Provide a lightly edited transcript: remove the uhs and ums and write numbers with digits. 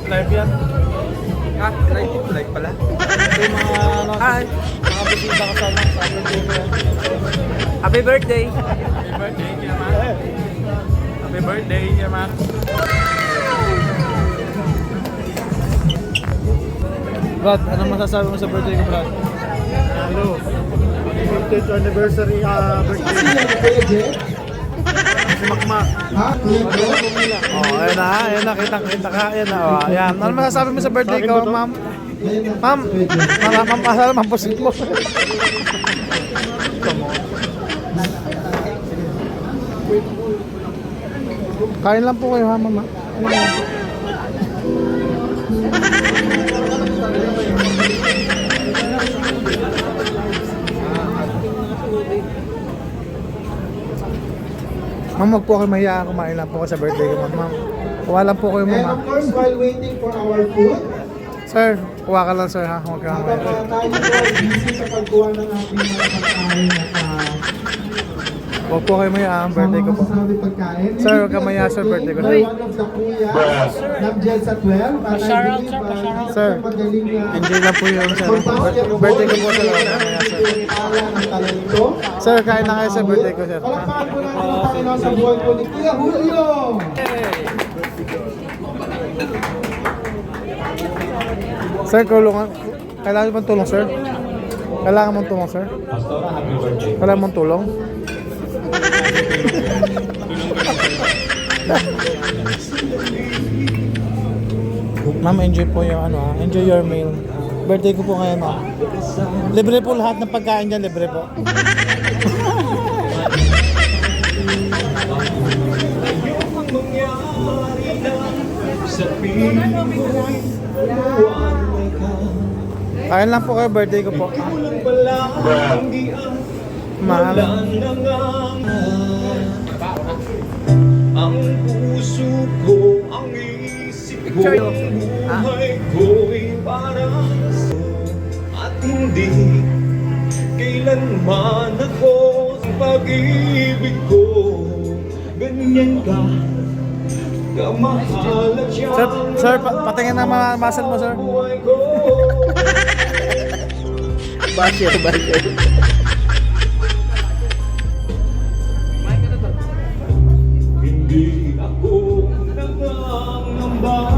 Live yan. Ah, live pala. Ito yung mga, ano, Hi. mga bisita kasama sa birthday ko yan. Happy birthday. Happy birthday, Kuya Mac. Happy birthday, Kuya Mac. Brad, anong masasabi mo sa birthday ko, Brad? Hello. 15th anniversary birthday. Si Makmak. Oh, ayun na, kita ka, ayun na, oh, ayan. Ano masasabi mo sa birthday ko, ma'am? Ma'am, masala, ma'am, pusit mo. Kain lang po kayo, ha, mama. Ma'am, wag po kayo mahiya, kumain lang po kayo sa birthday ko, ma'am. Kuha lang po kayo, And ma'am. of course, while waiting for our food, Sir, kuha ka lang, sir, ha? Huwag ka habang mahiya. tayo po ay busy sa pagkuha ng ating mga pagkain at Huwag po kayo mahiya, ang birthday ko po. masasabi pagkain. Sir, huwag ka mahiya, sir, birthday ko. By one of the kuya ng Jel sa 12. At I believe, Sir, magaling enjoy lang po yun, sir. Birthday ko po, sir. Huwag ka mahiya, sir. ng talento. Sir, kain na kayo, sir, birthday ko, sir. Palakpakan po natin ang Panginoon sa buhay po ni Kuya Julio. Sir, tulungan. Kailangan mo tulong, sir? Kailangan mong tulong, sir? Kailangan mong tulong? Ma'am, enjoy po yung ano, ha? Enjoy your meal. Birthday ko po ngayon, ha? Libre po lahat ng pagkain dyan, libre po. Kain lang po kayo, birthday ko po. Mahal. Ang puso ko, ang isip ko, buhay ko'y parang at hindi kailanman ako sa pag-ibig ko. Ganyan ka, kamahal at siyang Sir, patingin na mga muscle mo, sir. buhay ko. Basher. Hindi ako nangangamba